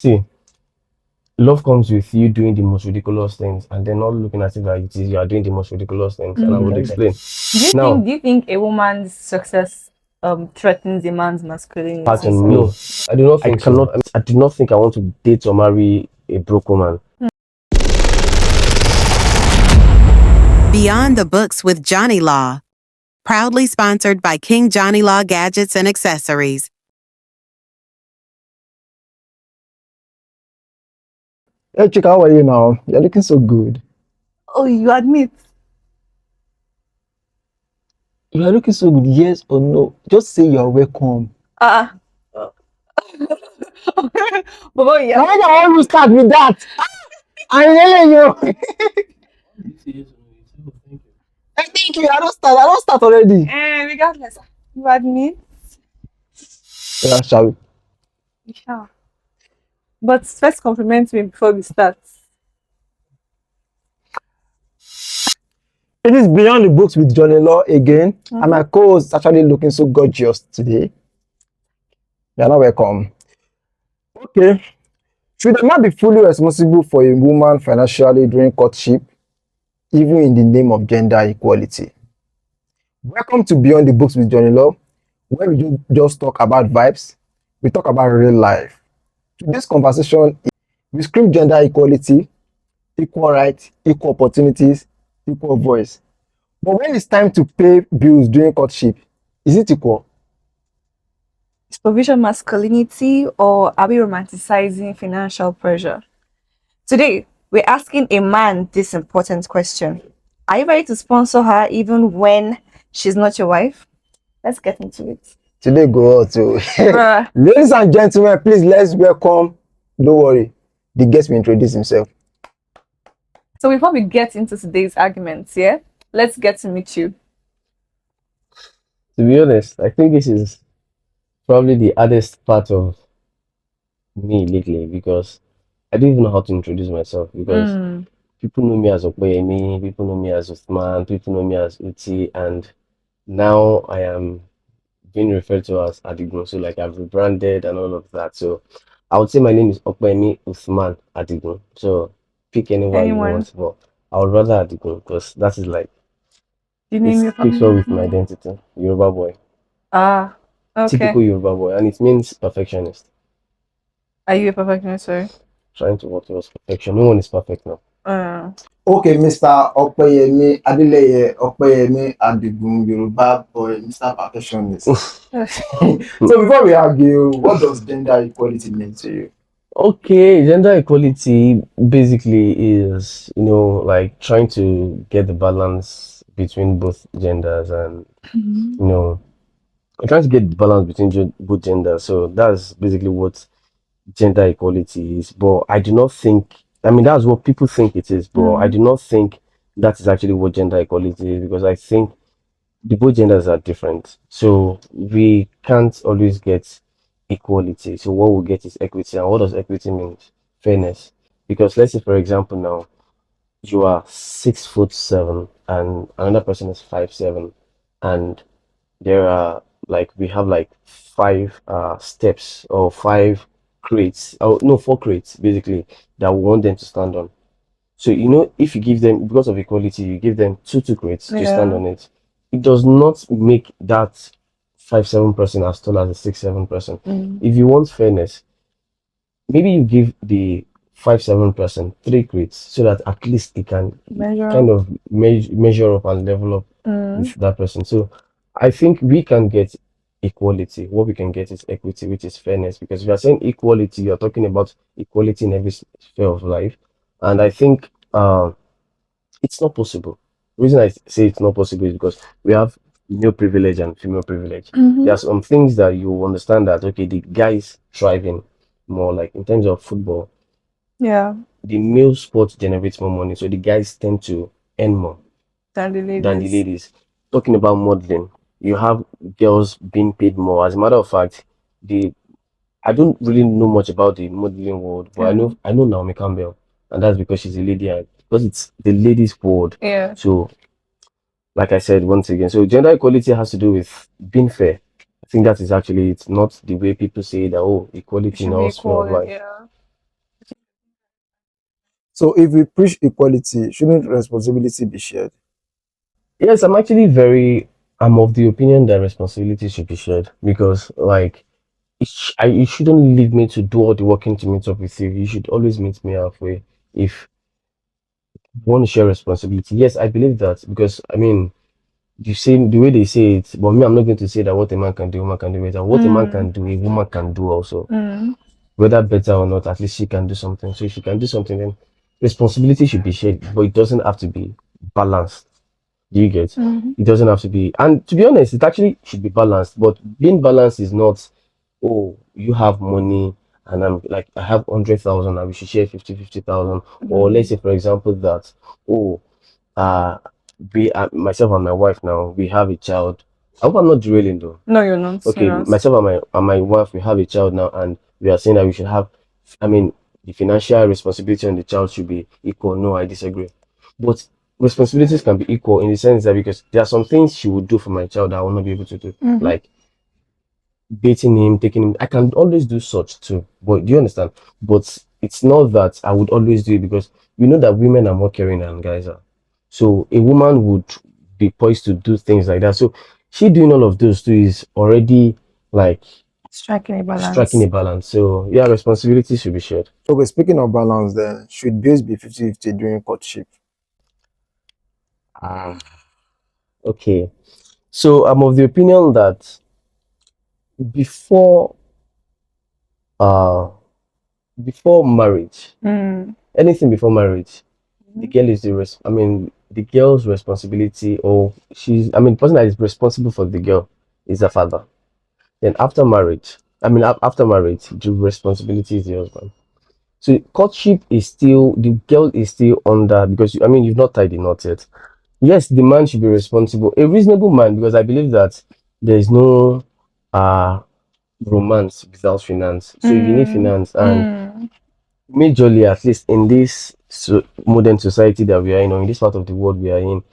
See, love comes with you doing the most ridiculous things and then not looking at it like it is you are doing the most ridiculous things. And I would explain. Now, Do you think a woman's success threatens a man's masculinity? pattern, no, I do not think so. I do not think I want to date or marry a broke woman. Beyond the Books with Jonneylaw, proudly sponsored by King Jonneylaw Gadgets and Accessories. Hey, Chika, how are you now? You're looking so good. Oh, you admit? You are looking so good, yes or no? Just say you're welcome. Uh Baba, yeah. Why do I want to start with that? I'm telling you. I thank you. I don't start already. Regardless, you admit? Yeah, shall we? Yeah. But first compliment me before we start. It is Beyond the Books with Jonneylaw again. And my co-host is actually looking so gorgeous today. You're not welcome. Okay. Should a man be fully responsible for a woman financially during courtship, even in the name of gender equality? Welcome to Beyond the Books with Jonneylaw, where we just talk about vibes, we talk about real life. Today's conversation is we scream gender equality, equal rights, equal opportunities, equal voice. But when it's time to pay bills during courtship, is it equal? Is provision masculinity or are we romanticizing financial pressure? Today, we're asking a man this important question. Are you ready to sponsor her even when she's not your wife? Let's get into it. Today go out to Bruh. ladies and gentlemen, please let's welcome. Don't worry, the guest will introduce himself. So before we get into today's arguments, yeah, let's get to meet you. To be honest, I think this is probably the hardest part of me lately because I don't even know how to introduce myself because people know me as Okpeyemi, people know me as Uthman, people know me as Uti, and now I am being referred to as Adigun. So like I've rebranded and all of that. So I would say my name is Okpeyemi Uthman Adigun. So pick anyone you Anyone? want, but I would rather Adigun because that is like You name your it speaks well family? with my identity. Yoruba boy. Ah, okay. Typical Yoruba boy, and it means perfectionist. Are you a perfectionist, sorry? Trying to work towards perfection. No one is perfect now. Okay, Mr. Okpeyemi Adeleye Okpeyemi Adigun Yoruba boy, Mr. Perfectionist. So before we argue, what does gender equality mean to you? Okay, gender equality basically is, like trying to get the balance between both genders and, trying to get the balance between both genders. So that's basically what gender equality is. But I do not think, I mean, that's what people think it is, but I do not think that is actually what gender equality is because I think the both genders are different. So we can't always get equality. So what we get is equity. And what does equity mean? Fairness. Because let's say, for example, now you are 6'7" and another person is 5'7", and there are like we have like five steps or five crates. Oh no, four crates basically that we want them to stand on. So if you give them because of equality, you give them two crates to stand on it. It does not make that 5'7" person as tall as a 6'7" person. If you want fairness, maybe you give the 5'7" person three crates so that at least it can kind of measure up and level up with that person. So I think we can get equality. What we can get is equity, which is fairness. Because if you're saying equality, you're talking about equality in every sphere of life. And I think it's not possible. The reason I say it's not possible is because we have male privilege and female privilege. There are some things that you understand that okay, the guys thriving more, like in terms of football. Yeah. The male sport generates more money, so the guys tend to earn more Than the than the ladies. Talking about modeling, you have girls being paid more. As a matter of fact, I don't really know much about the modeling world, but I know Naomi Campbell, and that's because she's a lady, and because it's the ladies' world. Yeah. So, like I said once again, so gender equality has to do with being fair. I think that is actually it's not the way people say that equality in all sphere of life. Yeah. So if we preach equality, shouldn't responsibility be shared? Yes, I'm of the opinion that responsibility should be shared because, like, you shouldn't leave me to do all the working to meet up with you. You should always meet me halfway. If you want to share responsibility, yes, I believe that because, I mean, you say the way they say it, but me, I'm not going to say that what a man can do, a woman can do better. What a man can do, a woman can do also. Whether better or not, at least she can do something. So if she can do something, then responsibility should be shared, but it doesn't have to be balanced. Do you get? It doesn't have to be, and to be honest, it actually should be balanced. But being balanced is not, oh, you have money and I'm like I have 100,000 and we should share 50,000. Or let's say, for example, that oh, uh, myself and my wife now we have a child. I hope I'm not derailing though. No, you're not. Okay, You're not. myself and my wife we have a child now, and we are saying that we should have. I mean, the financial responsibility on the child should be equal. No, I disagree. But responsibilities can be equal in the sense that because there are some things she would do for my child that I will not be able to do, like bathing him, taking him. I can always do such too. But do you understand? But it's not that I would always do it because we know that women are more caring than guys are. So a woman would be poised to do things like that. So she doing all of those too is already like Striking a balance. striking a balance. So yeah, responsibility should be shared. Okay, speaking of balance, then should bills be 50-50 during courtship? Okay. So I'm of the opinion that before uh before marriage, anything before marriage, the girl is the girl's responsibility, or the person that is responsible for the girl is the father. Then after marriage, after marriage, the responsibility is the husband. So courtship is still the girl is still under because you've not tied the knot yet. Yes, the man should be responsible, a reasonable man, because I believe that there is no uh romance without finance. So you need finance, and majorly, at least in this modern society that we are in, or in this part of the world we are in,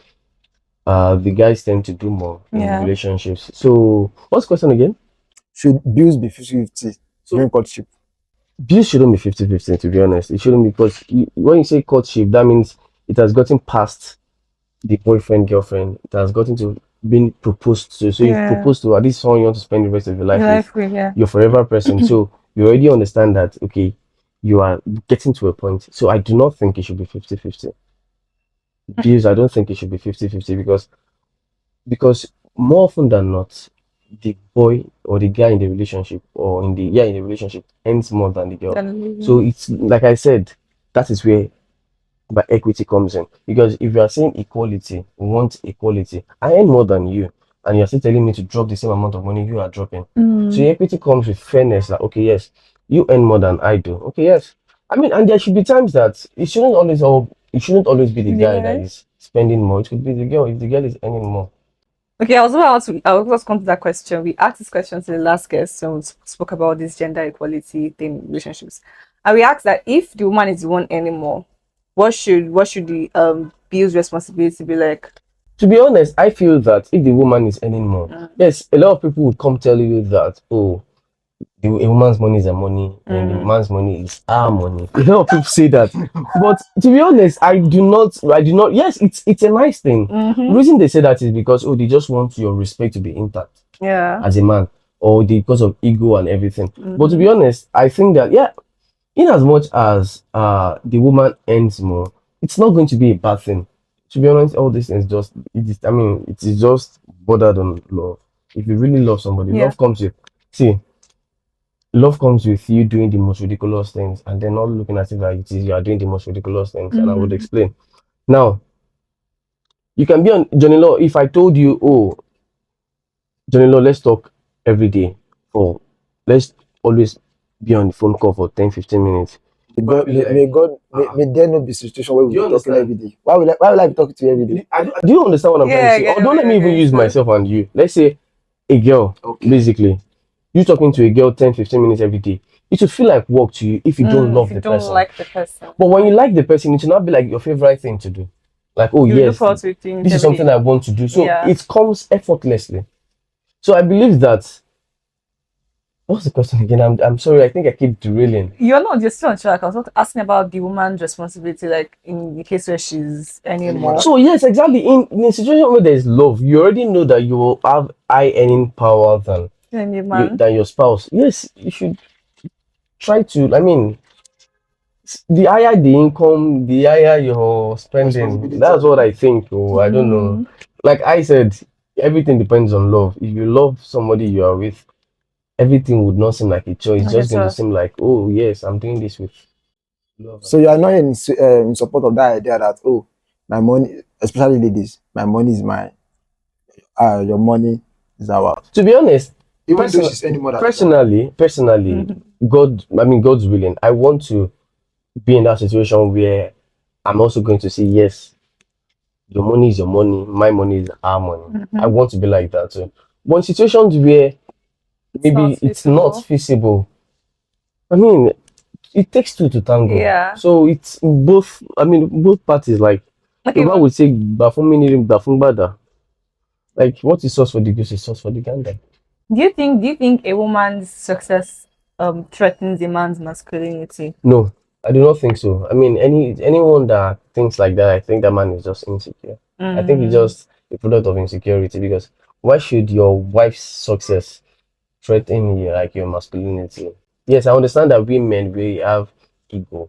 the guys tend to do more in relationships. So what's the question again? Should bills be 50-50 during courtship? Bills shouldn't be 50-50, to be honest. It shouldn't be because when you say courtship, that means it has gotten past the boyfriend girlfriend. It has gotten to being proposed to. So you propose to at least someone you want to spend the rest of your life with, your forever person. So you already understand that okay, you are getting to a point. So I do not think it should be 50-50. Bills, I don't think it should be 50-50 because more often than not, the boy or the guy in the relationship or in the relationship earns more than the girl. So it's like I said, that is where but equity comes in, because if you are saying equality, we want equality, I earn more than you and you're still telling me to drop the same amount of money you are dropping. So equity comes with fairness, like okay, yes, you earn more than I do, okay, yes. And there should be times that it shouldn't always be the guy that is spending more. It could be the girl if the girl is earning more. Okay, I was just come to that question. We asked this question to the last guest, so we spoke about this gender equality thing in relationships, and we asked that if the woman is the one earning more, what should the bill's responsibility be like? To be honest, I feel that if the woman is earning more, yes, a lot of people would come tell you that a woman's money is her money and the man's money is our money. A lot of people say that, but to be honest, I do not. Yes, it's a nice thing. The reason they say that is because they just want your respect to be intact, as a man, or because of ego and everything. But to be honest, I think that in as much as the woman earns more, it's not going to be a bad thing. To be honest, all these things it is just bordered on love. If you really love somebody, love comes with you doing the most ridiculous things and then not looking at it like it is you are doing the most ridiculous things. And I would explain. Now, you can be on Jonneylaw. If I told you, oh, Jonneylaw, let's talk every day, or let's always be on the phone call for 10-15 minutes. May there not be situation where we are talking every day. Why will I be talking to you every day? Do you understand what I'm trying to say? Or don't let me even use myself and you. Let's say a girl, basically. You talking to a girl 10-15 minutes every day. It will feel like work to you if you don't love the person. Like the person. But when you like the person, it will not be like your favorite thing to do. Like, oh yes, this is something I want to do. So it comes effortlessly. So I believe that What's the question again? I'm sorry. I think I keep derailing. You're not just on track. I was not asking about the woman's responsibility, like in the case where she's earning more. So yes, exactly. In a situation where there's love, you already know that you will have high earning power than Than the man. than your spouse. Yes, you should try to. I mean, the higher the income, the higher your spending. Responsibility. That's what I think. Oh, I don't know. Like I said, everything depends on love. If you love somebody you are with, everything would not seem like a choice. It's Like just a going to choice. seem like, oh yes, I'm doing this with love. So you are not in support of that idea that, oh, my money, especially ladies, my money is mine. Your money is ours. To be honest, Even though she's spending more than personally, God's willing. I want to be in that situation where I'm also going to say yes. Your money is your money. My money is our money. I want to be like that too. But in situations where maybe it's not feasible, I mean, it takes two to tango. Yeah. So it's both. I mean, both parties. Like Okay, Yoruba would say, "Bafumini bafumbada." Like what is sauce for the goose is sauce for the gander. do you think a woman's success threatens a man's masculinity? No, I do not think so. I mean, anyone that thinks like that, I think that man is just insecure. I think he's just a product of insecurity because why should your wife's success threaten you like your masculinity? Yes, I understand that women we have ego,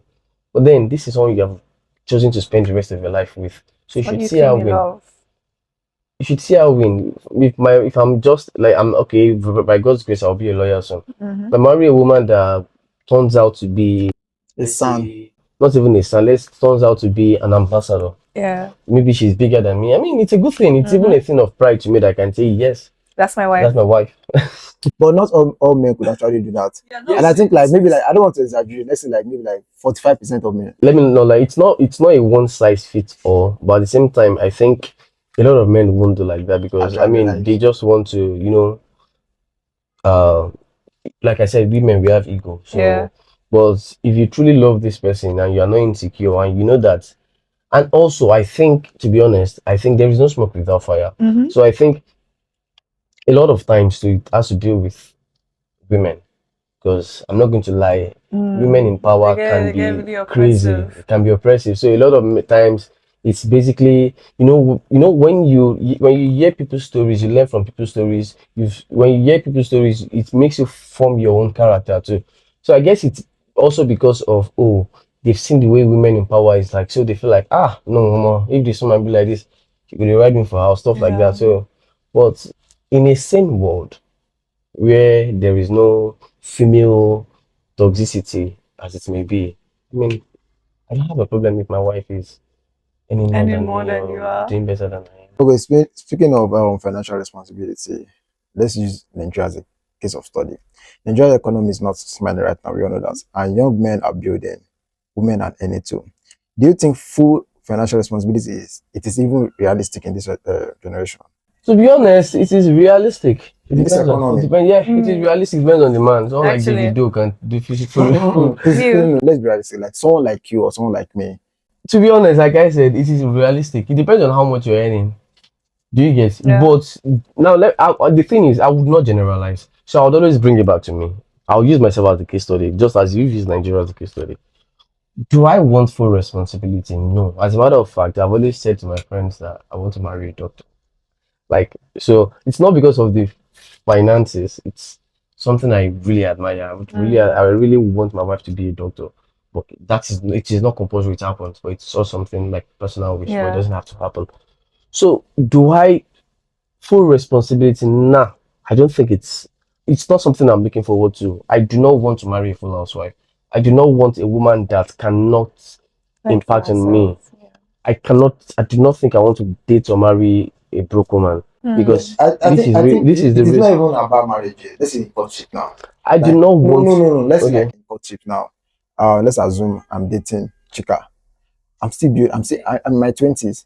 but then this is someone you have chosen to spend the rest of your life with. So you What should do you see her think win. love? You should see her win. If I'm just like I'm okay by God's grace, I'll be a lawyer soon. But marry a woman that turns out to be A son. not even a son, let's turns out to be an ambassador. Yeah, Maybe she's bigger than me. I mean, it's a good thing. It's even a thing of pride to me that I can say, yes, that's my wife. that's my wife. But not all men could actually do that. And I think like maybe like I don't want to exaggerate. Let's say like maybe like 45% of men. Let me know, like, it's not a one size fits all, but at the same time, I think a lot of men won't do like that because, I Actually, mean, like- they just want to, like I said, women, we have ego. So, Yeah. but if you truly love this person and you are not insecure and you know that, and also, I think, to be honest, I think there is no smoke without fire. So I think a lot of times too, it has to deal with women because I'm not going to lie, women in power They get can really be crazy, oppressive. it can be oppressive. So a lot of times it's basically when you hear people's stories, you learn from people's stories. When you hear people's stories, it makes you form your own character too. So I guess it's also because of they've seen the way women in power is like, so they feel like no, if this woman be like this, she could ride me for house stuff like that. So, but in a sane world where there is no female toxicity, as it may be. I mean, I don't have a problem if my wife is any more Any than more me than you or are. doing better than I am. Okay, speaking of financial responsibility, let's use Nigeria as a case of study. Nigeria's economy is not smiling right now, we all know that. And young men are building, women are earning too. Do you think full financial responsibility is even realistic in this generation? To be honest, it is realistic. It In this depends on economy. it is realistic, depends on the man. Someone like Actually. Davido can do physical. You. Let's be realistic. Like someone like you or someone like me. To be honest, like I said, it is realistic. It depends on how much you're earning. Do you get? Yeah. But now, the thing is, I would not generalize. So I would always bring it back to me. I'll use myself as a case study, just as you've used Nigeria as a case study. Do I want full responsibility? No. As a matter of fact, I've always said to my friends that I want to marry a doctor. Like, so it's not because of the finances. It's something I really admire. I really want my wife to be a doctor. But it is not compulsory it happens, but it's also something like personal wish, but Yeah. it doesn't have to happen. So do I full responsibility? Nah, I don't think it's not something I'm looking forward to. I do not want to marry a full housewife. I do not want a woman that cannot impact on me. I do not think I want to date or marry a broke woman because this is the it's risk. not even about marriage. Let's say in courtship now. I do Like, not want. no. Let's say Okay. like in courtship now. Let's assume I'm dating Chika. I'm still building. I'm in my 20s,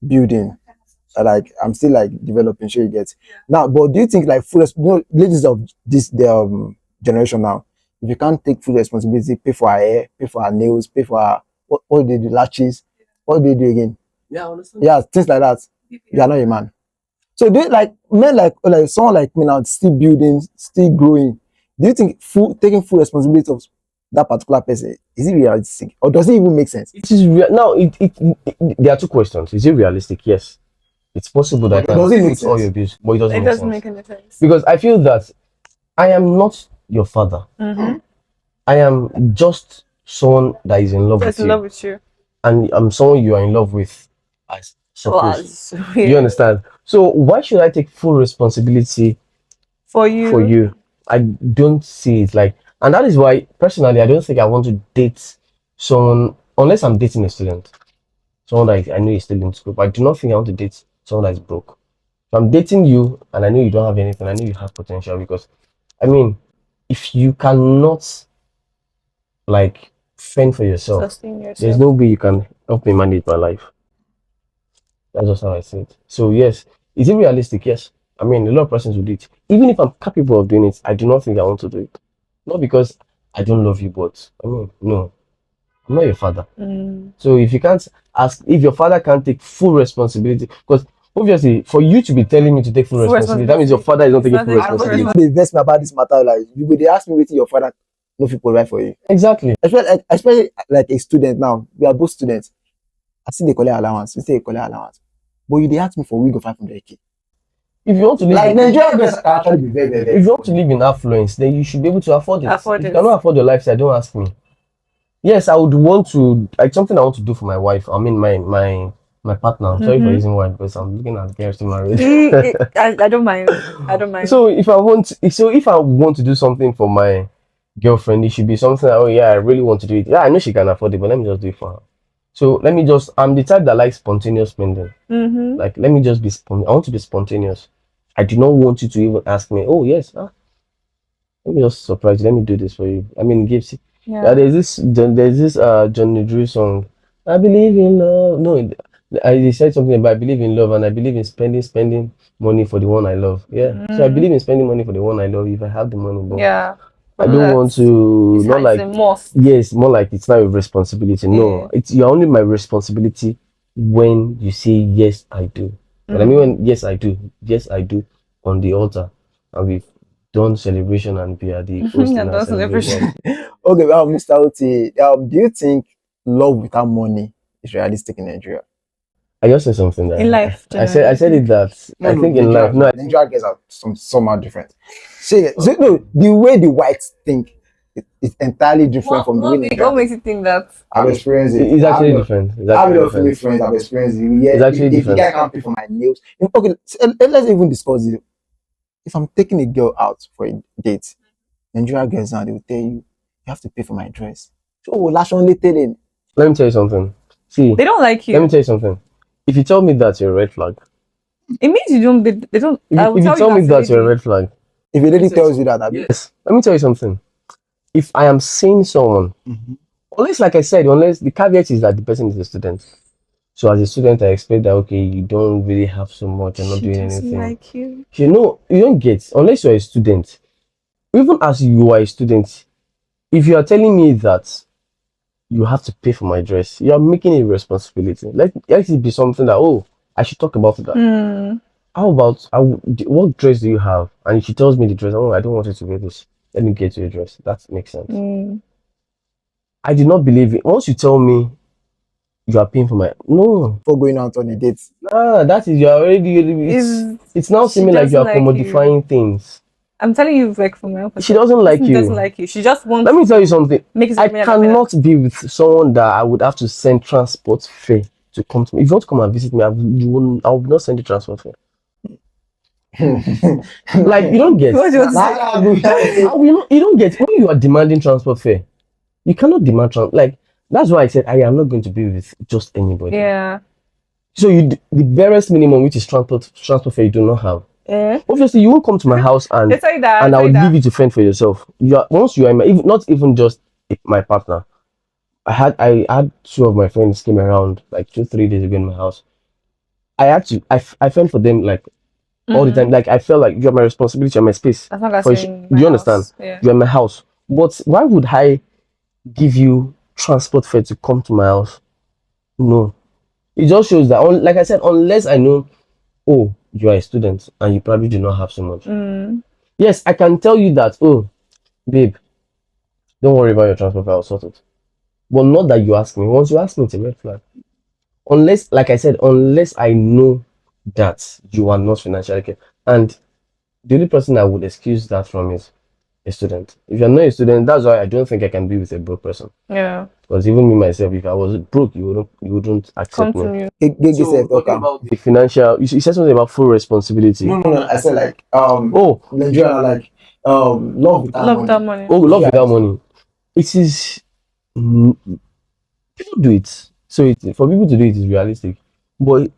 building. Like I'm still like developing. Sure you get now. But do you think like ladies of this generation now, if you can't take full responsibility, pay for her hair, pay for her nails, pay for her what they do lashes, what do they do again? Yeah, I understand. Yeah, things like that. You are not a man. So they like men like someone like me now, still building, still growing. Do you think taking full responsibility of that particular person, is it realistic, or does it even make sense? It is now. There are two questions. Is it realistic? Yes, it's possible that But does it make put all sense? your bills, but it doesn't It make doesn't sense make any sense. because I feel that I am not your father. I am just someone that is in love Just with in you, love with you. and I'm someone you are in love with. I suppose. Was You understand? So why should I take full responsibility for you. for you? I don't see it like, and that is why personally I don't think I want to date someone unless I'm dating a student, someone that I know is still in school. But I do not think I want to date someone that is broke. If I'm dating you and I know you don't have anything, I know you have potential because, I mean, if you cannot like fend for yourself, Sustain there's yourself. no way you can help me manage my life. That's just how I see it. So yes, is it realistic? Yes. I mean, a lot of persons will do it. Even if I'm capable of doing it, I do not think I want to do it. Not because I don't love you, but I mean, no, I'm not your father. So if you can't ask, if your father can't take full responsibility, because obviously for you to be telling me to take full responsibility, that means your father is not taking full It's not responsibility. They vex me about this matter. Like, you go, they ask me waiting your father no fit provide for you. Exactly. Especially like a student now. We are both students. I see they collect allowance. We say they collect allowance. But you they ask me for a week of 500K. If you want to live Like in, Nigeria girls can actually be very, very, if you want to live in affluence, then you should be able to afford it. Afford If you it. cannot afford your lifestyle, don't ask me. Yes, I would want to, like something I want to do for my wife. I mean, my partner. I'm sorry for using wife because I'm looking at girls to marry. I don't mind. I don't mind. So if I want to do something for my girlfriend, it should be something like, oh yeah, I really want to do it. Yeah, I know she can afford it, but let me just do it for her. So I'm the type that likes spontaneous spending. Like let me just be I want to be spontaneous. I do not want you to even ask me, oh yes, let me just surprise you, let me do this for you. I mean gifts. Yeah. There's this Johnny Drew song. I believe in love. No, I said something about I believe in love and I believe in spending money for the one I love. Yeah. So I believe in spending money for the one I love if I have the money, but Yeah. I don't want to not It's like a must. yes, more like it's not a responsibility. No, it's you're only my responsibility when you say yes, I do. And I mean when yes I do on the altar and we've done celebration and we are the host in And our those celebration. Okay, well, Mr. Oti, do you think love without money is realistic in Nigeria? I just said something there. In life, I said it that I think in life. No, Nigeria girls are somehow different. So no, the way the whites think is entirely different from the way Nigeria What makes you think that? I've experienced it. it's actually different. It's I have a actually lot of female different. friends. I've experienced it. Yeah, It's actually if the different. guy can't pay for my nails, okay, let's even discuss it. If I'm taking a girl out for a date, Nigerian girls now they will tell you, you have to pay for my dress. So last only telling. Let me tell you something. See, They don't like let me you. tell you something. If you tell me that you're a red flag, It means you don't. They don't. I will if you tell tell me as a that you're a lady. red flag, If a lady tells you that, yes. Let me tell you something. If I am seeing someone, unless like I said, unless the caveat is that the person is a student. So as a student, I expect that okay, you don't really have so much, you're not She doing doesn't anything. like you. You know, you don't get unless you're a student. Even as you are a student, if you are telling me that you have to pay for my dress, you are making it a responsibility. Let it be something that oh, I should talk about that. How about what dress do you have? And if she tells me the dress, oh, I don't want you to wear this. Let me get you a dress. That makes sense. I do not believe it. Once you tell me you are paying for my no, for going out on a date. that is you're already it's now She seeming like you are doesn't like you. commodifying things. I'm telling you, like from my own She perspective, doesn't like person you. doesn't like you. She just wants. Let me tell you something. Make it I something cannot be with someone that I would have to send transport fare to come to me. If you want to come and visit me, I will not send you transport fare. Like you don't get. What do you want to say? You don't get when you are demanding transport fare. You cannot demand like that's why I said I am not going to be with just anybody. Yeah. So the barest minimum, which is transport fare, you do not have. Obviously, you won't come to my house and They say that, and I say will that. leave you to fend for yourself. Once you are not even just my partner. I had two of my friends came around like 2-3 days ago in my house. I fend for them like all the time. Like I felt like you're my responsibility, you're my space. As long as For you're in my you house. understand? Yeah. You're in my house. But why would I give you transport fare to come to my house? No. It just shows that like I said, unless I know, oh, you are a student and you probably do not have so much. Yes, I can tell you that, oh, babe, don't worry about your transport fare, I'll sort it. But not that you ask me. Once you ask me, it's a red flag. Unless, like I said, unless I know that you are not financially capable. And the only person I would excuse that from is a student. If you're not a student, that's why I don't think I can be with a broke person. Yeah. Because even me myself, if I was broke, you wouldn't Come accept to me. me. So talking about The financial, you said something about full responsibility. no. I said like Oh, Nigeria are like love without Love that money. money. oh, love Yeah. without money. It is mm, people do it. So for people to do it is realistic. But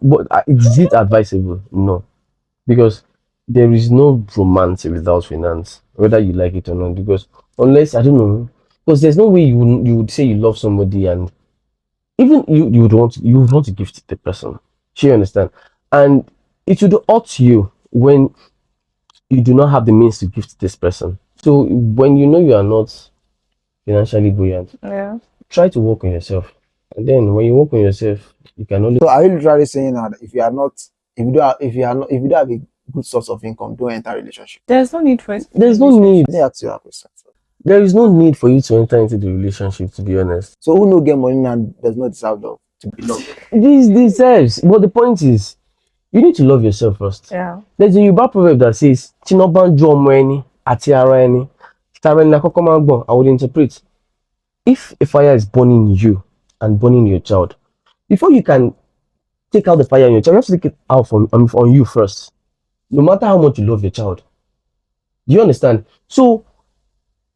is it advisable? No, because there is no romance without finance, whether you like it or not. Because unless I don't know, because there's no way you would say you love somebody and even you would want to gift the person. Do you understand? And it would hurt you when you do not have the means to gift this person. So when you know you are not financially buoyant, Yeah. try to work on yourself. And then when you work on yourself, you can only So are you literally saying that if you are not, if you don't have a good source of income, don't enter a relationship? There's no need for it. there's no need. Let me ask you a question. There is no need for you to enter into the relationship, to be honest. So who no get money and does not deserve love to be loved? This deserves. But the point is, you need to love yourself first. Yeah. There's a Yoruba proverb that says, "Chinobanjo ọmọ ẹni àti ara ẹni, tara ẹni la kọ́kọ́ máa ń gbọ̀n." I would interpret, if a fire is burning you and burning your child, before you can take out the fire in your child, you have to take it out on you first. No matter how much you love your child. Do you understand? So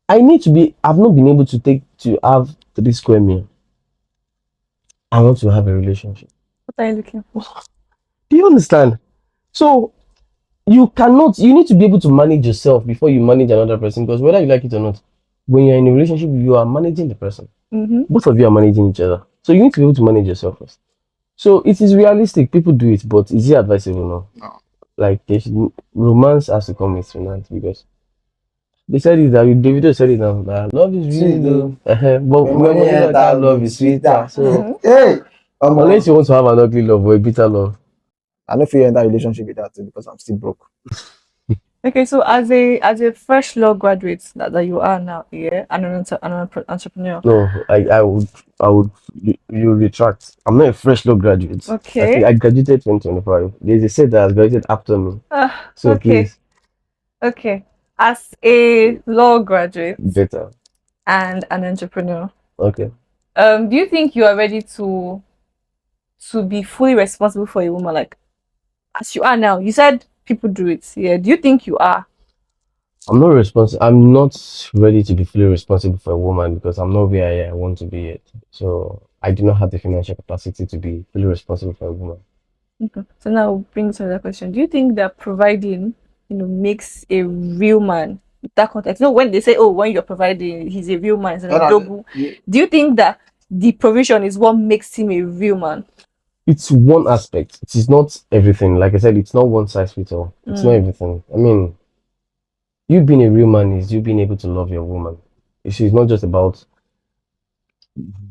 I've not been able to have 3 square meal. I want to have a relationship. What are you looking for? Do you understand? So you need to be able to manage yourself before you manage another person, because whether you like it or not, when you're in a relationship, you are managing the person. Mm-hmm. Both of you are managing each other. So you need to be able to manage yourself first. So it is realistic. People do it, but is it advisable? No. No. Like romance has to come with finance, because they said it that Davido said it now that love is really Sweet, though. But When when money enter, enter, love is sweeter. So Mhm. Hey, unless you want to have an ugly love or a bitter love, I don't feel enter a relationship with that too because I'm still broke. Okay, so as a fresh law graduate that you are now, yeah, and an entrepreneur. no, you retract. I'm not a fresh law graduate. Okay. I graduated 2025. They said that I graduated after me. So okay. please, Okay. As a law graduate better. and an entrepreneur, Okay. do you think you are ready to be fully responsible for a woman, like as you are now? You said people do it. Yeah. Do you think you are? I'm not responsible. I'm not ready to be fully responsible for a woman because I'm not where I want to be yet. So I do not have the financial capacity to be fully responsible for a woman. Okay. So now brings another question. Do you think that providing, makes a real man in that context? When they say, oh, when you're providing, he's a real man, he's a double. Do you think that the provision is what makes him a real man? It's one aspect. It is not everything. Like I said, it's not one size fits all. It's not everything. I mean, you being a real man is you being able to love your woman. It's not just about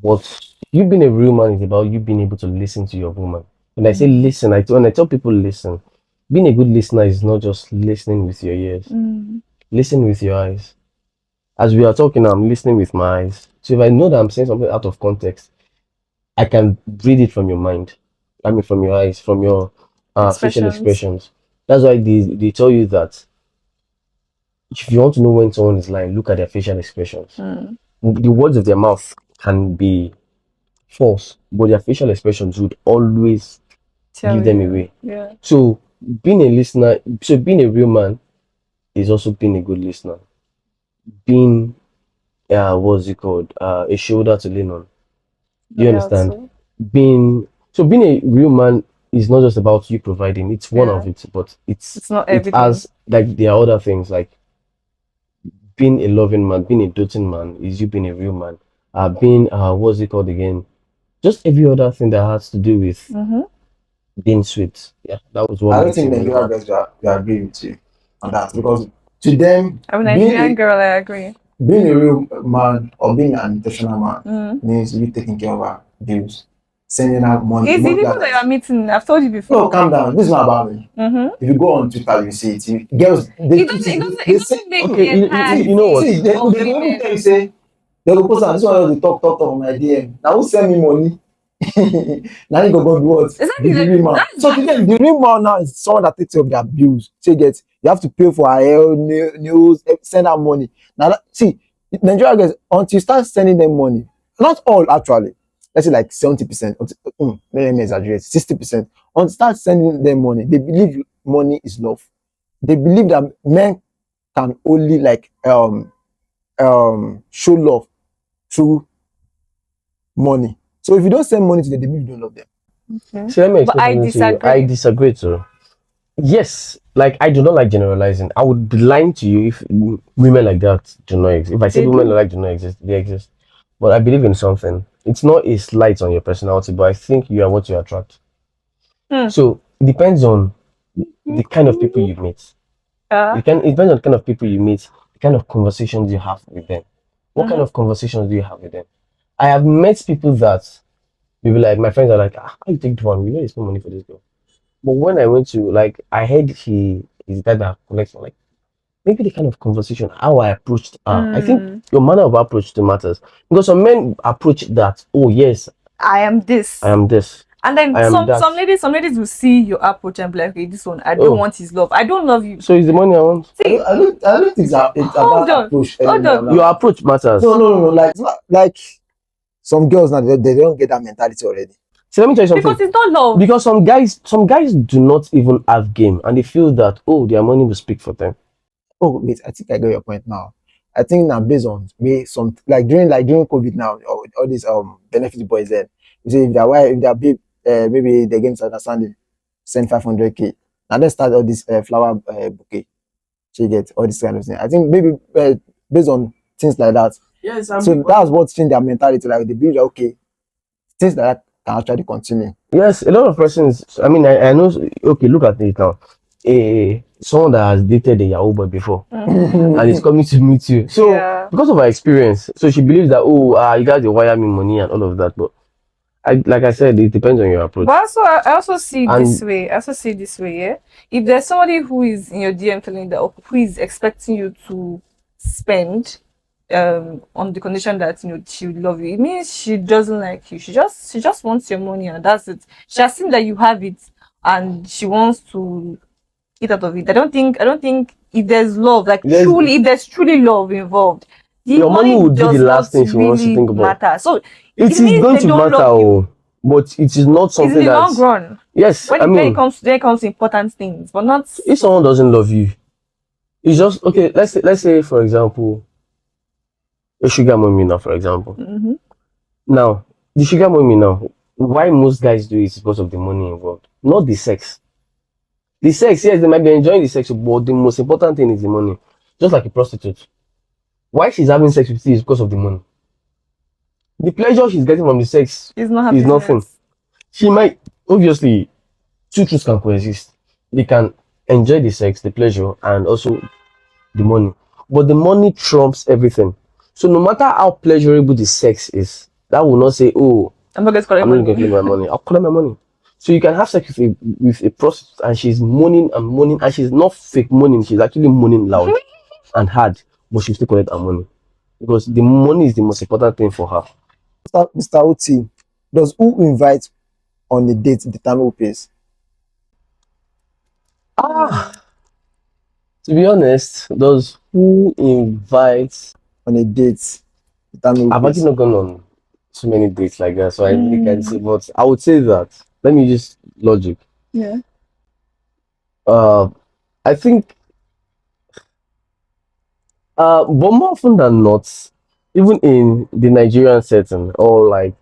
what you being a real man is about. You being able to listen to your woman. When I say listen, when I tell people listen, being a good listener is not just listening with your ears. Listen with your eyes. As we are talking, I'm listening with my eyes. So if I know that I'm saying something out of context, I can read it from your mind. I mean, from your eyes, from your facial expressions. That's why they tell you that if you want to know when someone is lying, look at their facial expressions. The words of their mouth can be false, but their facial expressions would always give them away. Yeah. So being a real man is also being a good listener. Being what's it called? A shoulder to lean on. Do you understand? Being a real man is not just about you providing, it's one of it, but it's not it everything. has, like, there are other things, like being a loving man, being a doting man is you being a real man. Being what's it called again? Just every other thing that has to do with being sweet. Yeah, that was what I don't makes think it real Nigeria man. guys will agree with you on that because to them, I'm a Nigerian girl, I agree. being a real man or being an intentional man means you taking care of our bills. sending out money. It's the among people that others. you are meeting. I've told you before. No, calm down. This is not about me. If you go on Twitter, you see it. Girls, they, It doesn't they say, make okay, the entire you know what? see, they of go even women. tell you say, they go post on this one, they talk on my DM. Now who send me money? Now you go do what? Exactly, The real man. that's- So to them, the real man now is someone that takes care of their bills. So you have to pay for her hair, news, send her money. Now see, Nigeria guys, until you start sending them money, not all actually. Let's say like 70%. Let me exaggerate. 60%. Until you start sending them money, they believe money is love. They believe that men can only like show love through money. So if you don't send money to them, they believe you don't love them. So let me But explain I something to you. disagree. I disagree too. Yes, like I do not like generalizing. I would be lying to you if women like that do not exist. If I said They women do. like do not exist, they exist. But I believe in something. It's not a slight on your personality, but I think you are what you attract. So it depends on the kind of people you meet. It depends on the kind of people you meet, the kind of conversations you have with them. What kind of conversations do you have with them? I have met people that maybe like my friends are like, how you take the one? You know, you spend money for this girl. But when I went to like, I heard he is the guy that collects like maybe the kind of conversation how I approached her. I think your manner of approach to matters because some men approach that. Oh yes, I am this. I am this. And then I am that. some ladies will see your approach and be like, okay, this one, I don't want his love. I don't love you. So it's the money I want. See, I don't think it's hold about on, approach hold anymore on. now. Your approach matters. No. Like it's not like some girls now they don't get that mentality already. So let me tell you something. Because it's not love. Because some guys do not even have game and they feel that oh their money will speak for them. Oh wait, I think I got your point now. I think now based on me some during COVID now or all these benefit boys then you say if their wife if their babe maybe they get misunderstanding send 500k and then start all this flower bouquet. She get all this kind of thing. I think maybe based on things like that. Yes, So that's what changed their mentality. Like they believe that okay, things like that can actually continue. yes, a lot of persons. I mean, I know. Okay, look at it now. Someone that has dated a Yahoo boy before and is coming to meet you. So Yeah. because of her experience, so she believes that oh, you guys they wire me money and all of that. But like I said, it depends on your approach. But also, I also see And- this way. I also see this way, yeah. If there's somebody who is in your DM telling that who is expecting you to spend on the condition that she would love you, it means she doesn't like you. She just wants your money and that's it. She assumes that you have it and she wants to eat out of it. I don't think if there's love, like if there's truly love involved, the Your money would be the does last not thing she wants to really think about. matter. So It it is means going they to don't matter, love you. oh, but it is not It's something in the long that's run. yes. When I mean, it comes to important things, but not if someone doesn't love you, it's just okay. Let's say for example, a sugar mommy now, for example. Now, the sugar mommy now, why most guys do it is because of the money involved, not the sex. The sex, yes, they might be enjoying the sex, but the most important thing is the money. Just like a prostitute. Why she's having sex with you is because of the money. The pleasure she's getting from the sex it's not is happiness. nothing. She might, obviously, two truths can coexist. They can enjoy the sex, the pleasure, and also the money. But the money trumps everything. So no matter how pleasurable the sex is, that will not say, oh, I'm not going to collect I'm not going to money. collect my money. I'll collect my money. So you can have sex with a prostitute and she's moaning and she's not fake moaning, she's actually moaning loud and hard, but she'll still collect her money. Because the money is the most important thing for her. Mr. Oti, does who invite on a date determine who pays? To be honest, those who invite, On a date determine who I've pays? actually not gone on so many dates like that, so I really can't say, but I would say that. Let me just logic. Yeah. I think but more often than not, even in the Nigerian setting, or like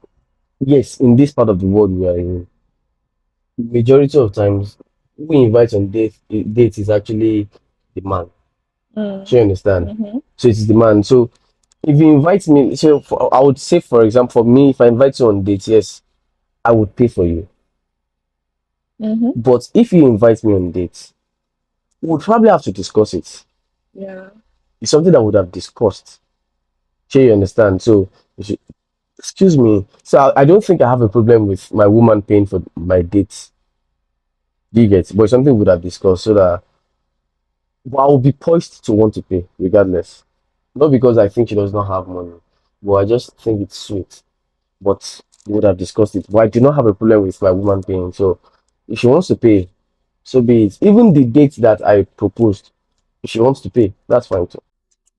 yes, in this part of the world we are in, majority of times who invite on dates is actually the man. Do you understand? So it's the man. So if you invite me, so I would say, for example, for me, if I invite you on date, yes, I would pay for you. But if you invite me on date, we would probably have to discuss it. Yeah. It's something that we would have discussed. Sure, you understand? So excuse me. So I don't think I have a problem with my woman paying for my dates. Do you get? But it's something we would have discussed so that but I will be poised to want to pay regardless. Not because I think she does not have money, but I just think it's sweet. But we would have discussed it. But I do not have a problem with my woman paying. So if she wants to pay, so be it. Even the date that I proposed, if she wants to pay, that's fine too.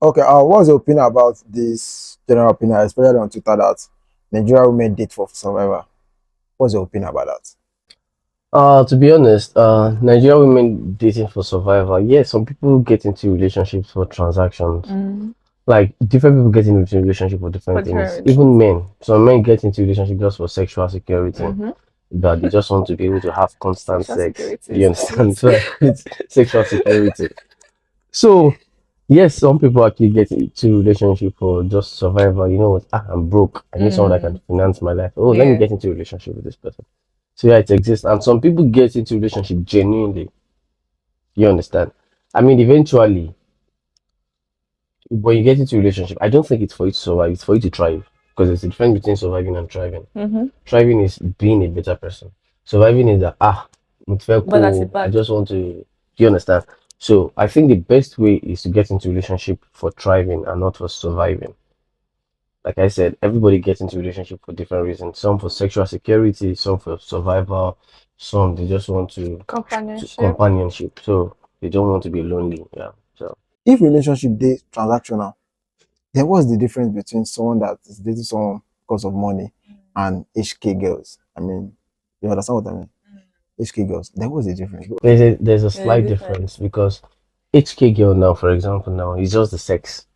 Okay, what's your opinion about this general opinion, especially on Twitter, that Nigerian women date for survivor? What's your opinion about that? To be honest, Nigerian women dating for survival. Yes, some people get into relationships for transactions. Like different people get into relationship for different For things. different Even men. Some men get into relationship just for sexual security. That they just want to be able to have constant Sexual sex. security You is understand? So it's sexual security. So yes, some people actually get into relationship for just survival. You know what? I'm broke. I need someone that can finance my life. Oh, let me Yeah. get into a relationship with this person. So yeah, it exists. And some people get into relationship genuinely. You understand? I mean, eventually, when you get into a relationship, I don't think it's for you to survive, it's for you to thrive. Because there's a difference between surviving and thriving. Thriving is being a better person. Surviving is that it's very But that's cool. it back. I just want to, do you understand? So I think the best way is to get into a relationship for thriving and not for surviving. Like I said, everybody gets into a relationship for different reasons. Some for sexual security, some for survival, some they just want to Companionship. companionship. So they don't want to be lonely. Yeah. So If relationship date transactional, then what's the difference between someone that is dating someone because of money and HK girls? I mean, you understand what I mean? HK girls. Then what's the difference? there's a slight difference. difference because HK girl now, for example, now is just the sex.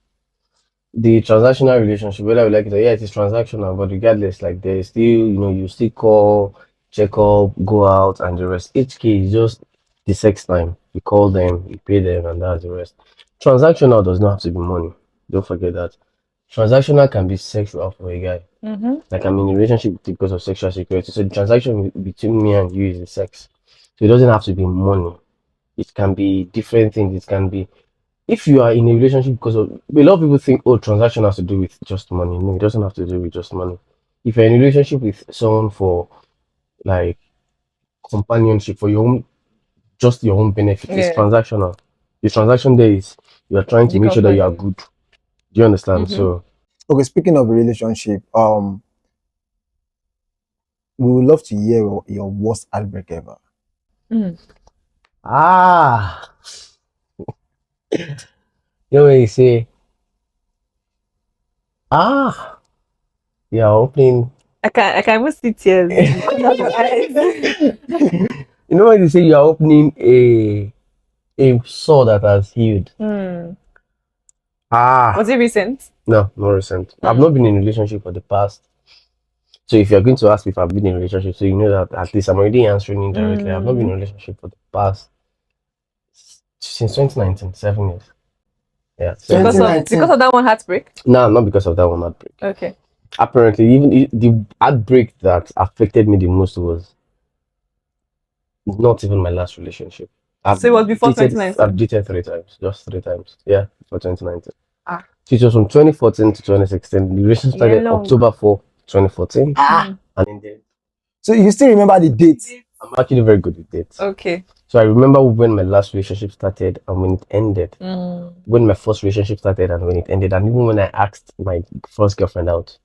The transactional relationship, whether we like it or yeah, it is transactional, but regardless, like there's still, you still call, check up, go out, and the rest. HK is just the sex time. You call them, you pay them, and that's the rest. Transactional does not have to be money. Don't forget that. Transactional can be sexual for a guy. Like I'm in a relationship because of sexual security. So the transaction between me and you is the sex. So it doesn't have to be money. It can be different things. It can be if you are in a relationship because of a lot of people think oh transaction has to do with just money. No, it doesn't have to do with just money. If you're in a relationship with someone for like companionship for your own just your own benefit, it's Yeah. transactional. The transaction there is you are trying to The make sure that you are companion. good. Do you understand? So Okay, speaking of relationship, we would love to hear your worst heartbreak ever. ah you know when you say ah you're opening I can even see tears in the corner of your eyes. you know when you say you're opening a sore that has healed. Was it recent? No, not recent. I've not been in a relationship for the past. So if you're going to ask me if I've been in a relationship, so you know that at least I'm already answering indirectly. I've not been in a relationship for the past since 2019, 7 years. Yeah, 7 years. Because of that one heartbreak. No, not because of that one heartbreak. Okay. Apparently, even the heartbreak that affected me the most was not even my last relationship. So it was before 2019? I've dated 3 times, just 3 times. Yeah, for 2019. Ah. So it was from 2014 to 2016. The relationship started Yeah, long. October 4, 2014. And ended. So you still remember the date? I'm actually very good with dates. Okay. So I remember when my last relationship started and when it ended. When my first relationship started and when it ended. And even when I asked my first girlfriend out.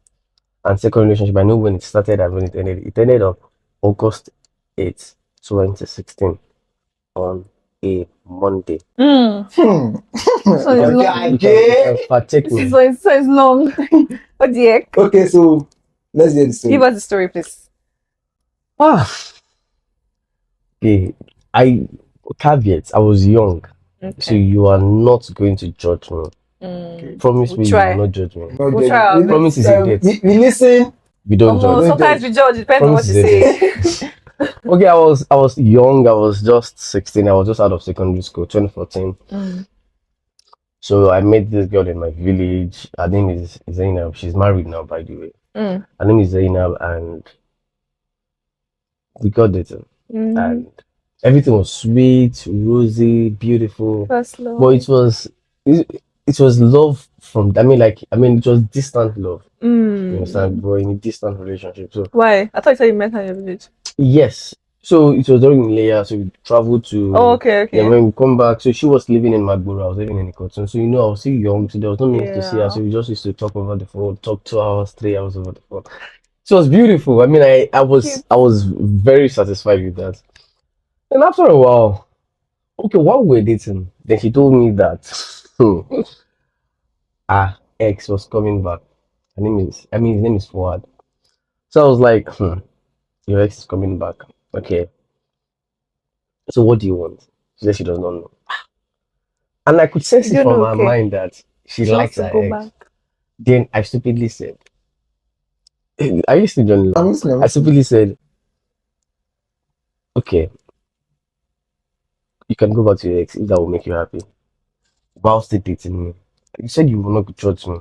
And second relationship, I know when it started and when it ended. It ended on August 8th, 2016 on a Monday. So it's long. Take me. So it's long. What the heck? Okay, so let's hear the story. Give us the story, please. Okay, caveat, I was young. So you are not going to judge me. Promise me you try. will not judge me. We'll try our best. Promise is a date. We listen. We don't judge. Sometimes we judge. It depends on what Promise you is a say. Okay, I was young. I was just 16. I was just out of secondary school, 2014. So I met this girl in my village. Her name is Zainab. She's married now, by the way. Her name is Zainab, and we got dating. And everything was sweet, rosy, beautiful. First love. But it's it was love from. It was distant love. You understand? Mm. But in a distant relationship. So Why? I thought you said you met her in your village. yes. So it was during Leia. So we traveled to. Oh, okay, Then okay. when we come back, so she was living in Magboro, I was living in Ikoton. So I was still young, so there was no means to see her. Yeah. So we just used to talk over the phone, talk 2 hours, 3 hours over the phone. So it was beautiful. I was very satisfied with that. And after a while, okay, while we were dating, then she told me that her ex was coming back. His name is Fuad. So I was like, your ex is coming back. Okay. So what do you want? She said she does not know. And I could sense You it don't from know, her okay. mind that she She wants likes to her go ex. back. Then I stupidly said, I used to join I'm law. listening. I stupidly said, okay, you can go back to your ex if that will make you happy. While still dating me. You said you will not judge me.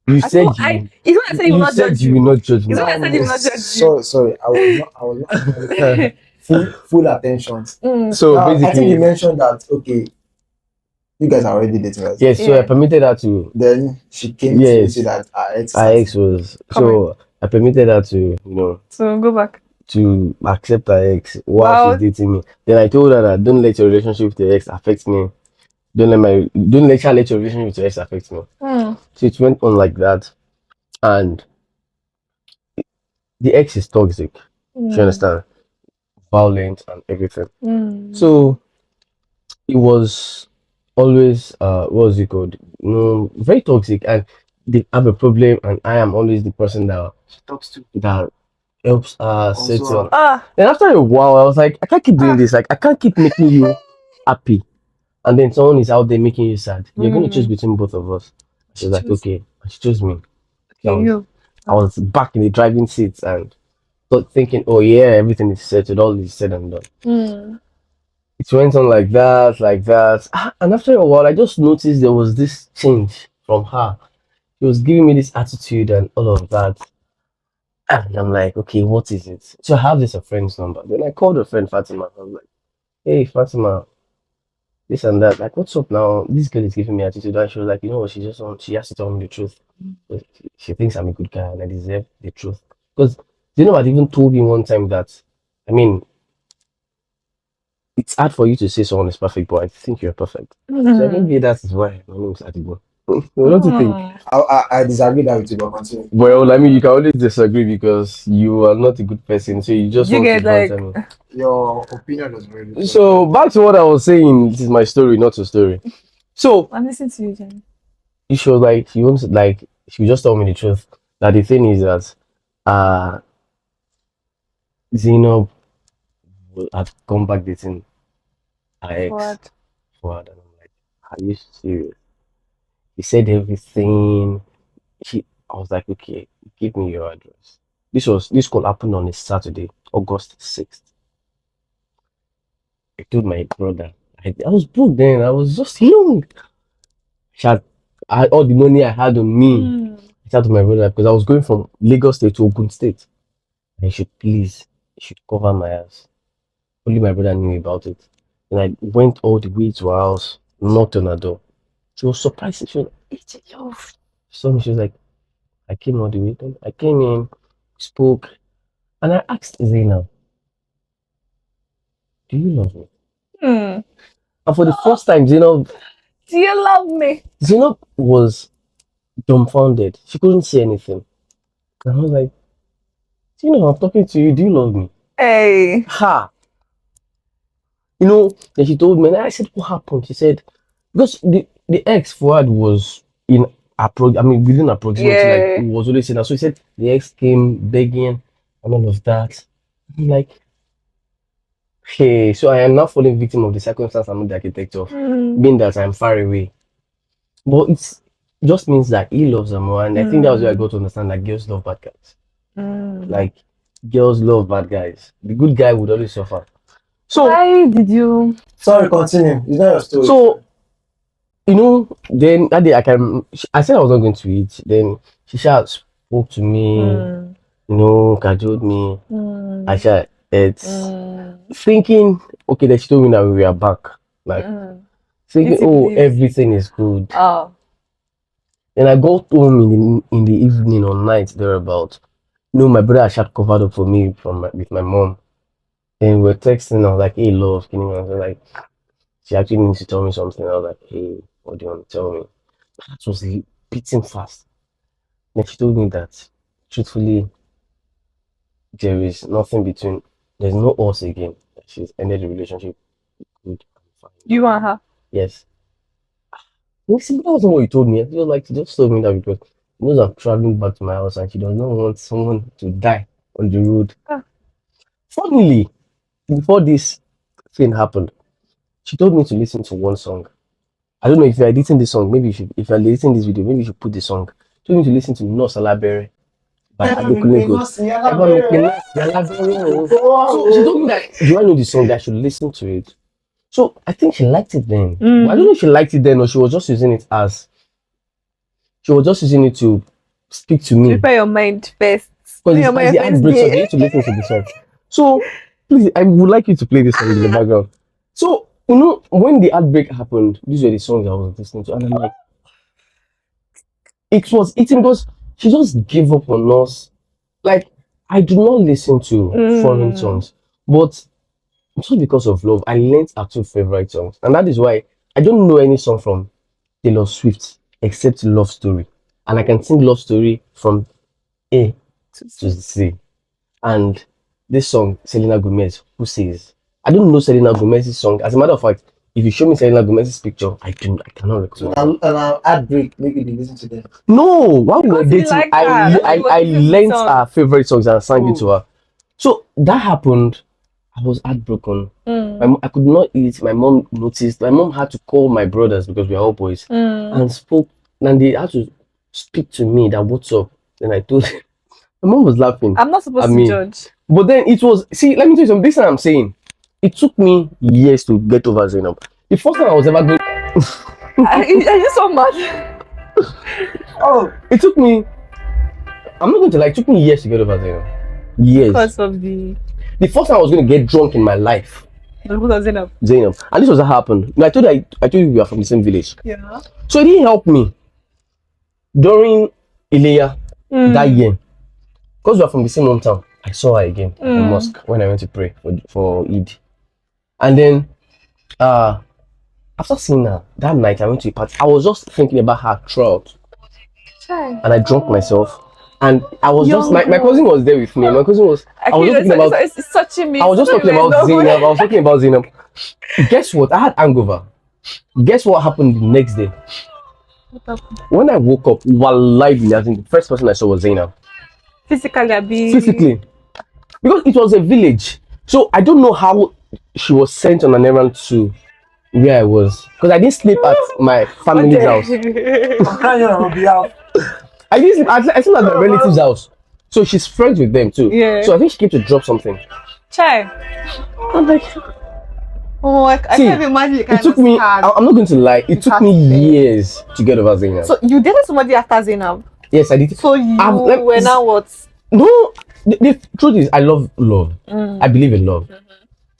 You I thought said I. you It's when I said you will you not said judge you will you. not judge It's me. when I said you will not judge you. Sorry. I was not actually full attention. So Now, I think you basically, mentioned that okay, you guys are already dating, right? yes, so I Yeah. permitted her to, Then she came to you say yes, that her ex is her ex asking. was, Coming. so I permitted her to, So go back. to accept her ex while she's Wow. dating me. Then I told her that don't let your relationship with your ex affect me. Don't let her let your relationship with your ex affect me. So it went on like that. And the ex is toxic. You understand? Violent and everything. So it was always what was it called? Very toxic, and they have a problem, and I am always the person that helps settle. Then after a while, I was like, I can't keep doing this. Like, I can't keep making you happy, and then someone is out there making you sad. You're going to choose between both of us. She was like, Choose. okay. And she chose me. So Okay, you. I was back in the driving seat and thought thinking, oh yeah, everything is settled, all is said and done. It went on like that, like that. And after a while, I just noticed there was this change from her. She was giving me this attitude and all of that. And I'm like, okay, what is it? So I have this a friend's number. Then I called a friend Fatima. I was like, hey Fatima, this and that. Like, what's up now? This girl is giving me attitude. And she was like, she has to tell me the truth. She thinks I'm a good guy and I deserve the truth. Because I'd even told me one time that, I mean, it's hard for you to say someone is perfect, but I think you're perfect. So maybe that is why my name is Adibo. What don't you think? I disagree that with you, but continue. Well, I mean, you can always disagree because you are not a good person, so you just You want get to like banter me. Your opinion is very So back to what I was saying. This is my story, not your story. So I'm listening to you, Jenny. she was like, she just told me the truth. That the thing is that, Zainab had come back dating her ex What? Fuad, and I'm like, are you serious? He said everything. I was like, okay, give me your address. This call happened on a Saturday, August 6th. I told my brother. I was broke then. I was just young. I had all the money I had on me. I said to my brother because I was going from Lagos State to Ogun State. And he should cover my ass. Only my brother knew about it. And I went all the way to her house, knocked on her door. She was surprised. She was like, it's your son. She was like, I came all the way. Then I came in, spoke, and I asked Zainab, do you love me? And for the first time, Do you love me? Zainab was dumbfounded. She couldn't say anything. And I was like, I'm talking to you. Do you love me? Hey. Ha! Then she told me, and I said, what happened? She said, because the ex Fuad was within approximately, like, Yeah. he was always saying that. So he said the ex came begging and all of that. I'm like, hey, so I am now falling victim of the circumstance I'm not the architect of, being that I'm far away. But it just means that he loves her more, and I think that was where I got to understand that girls love bad guys. Like, girls love bad guys. The good guy would always suffer. So why did you? Sorry, continue. It's not your story. So, then that day I said I was not going to eat. Then she spoke to me, cajoled me. I ate, thinking, okay, then she told me that we were back. Like, thinking, oh, BTBWJ. everything is good. Oh. And I got home in the evening or night thereabout. No, my brother had covered up for me with my mom. And we were texting. I was like, "Hey, love, can you?" I was like, she actually needs to tell me something. I was like, "Hey, what do you want to tell me?" That was beating fast. Then she told me that, truthfully, there is nothing between. There's no us again. She's ended the relationship. Good. I'm fine. You and her? Yes. You see, that wasn't what you told me. You like, she just told me that because she knows I'm traveling back to my house and she does not want someone to die on the road. Ah. Funnily, before this thing happened, she told me to listen to one song. I don't know if you're editing this song, maybe you should, if you're editing this video, maybe you should put the song. She told me to listen to No Salabere by Adekunle Gold. So she told me that, do I know the song? That I should listen to it. So I think she liked it then. But I don't know if she liked it then or she was just using it to speak to me. Prepare your mind first. Because Prepare it's your the mind outbreak, so first. you need to listen to the song. So please, I would like you to play this song in the background. So you know, when the outbreak happened, these were the songs I was listening to, and I'm like, it was eating because she just gave up on us. Like, I do not listen to foreign songs, but just because of love, I learned our two favorite songs, and that is why I don't know any song from Taylor Swift except Love Story, and I can sing Love Story from A to Z. And this song, Selena Gomez, Who Says? I don't know Selena Gomez's song. As a matter of fact, if you show me Selena Gomez's picture, I cannot recall. And I'll add break, maybe they listen to them. No, while we were Because you dating, like her. That's why you I were listening to learned the song. our favorite songs and sang it to her. So that happened. I was heartbroken. I could not eat. My mom noticed. My mom had to call my brothers because we are all boys and spoke. And they had to speak to me that what's up. Then I told them. My mom was laughing. I'm not supposed at to me. judge. But then it was, see, let me tell you something. This thing I'm saying, it took me years to get over Zainab. The first time I was ever going, Are you so mad? Oh, it took me, I'm not going to lie, it took me years to get over Zainab. Years. Because of the first time I was going to get drunk in my life, Zainab. Zainab. And this was what happened. I told you we are from the same village. Yeah. So it didn't help me during Ilea that year. Because we are from the same hometown, I saw her again at the mosque when I went to pray for Eid. And then after seeing her that night, I went to a party. I was just thinking about her throughout. And I drunk myself. And I was just my cousin was there with me. My cousin was it's touching me. I was just talking about Zainab. I was talking about Zainab. Guess what? I had hangover. Guess what happened the next day? When I woke up, wallahi, the first person I saw was Zainab. Physically. Because it was a village. So I don't know how she was sent on an errand to where I was. Because I didn't sleep at my family's house. I didn't sleep. I slept at my relative's house. So she's friends with them too. Yeah. So I think she came to drop something. Chai. I'm like, I can't imagine. It took me, I'm not going to lie, it took me years to get over Zainab. So you dated somebody after Zainab? Yes, I did. So you were now what? No, the truth is, I love love. I believe in love.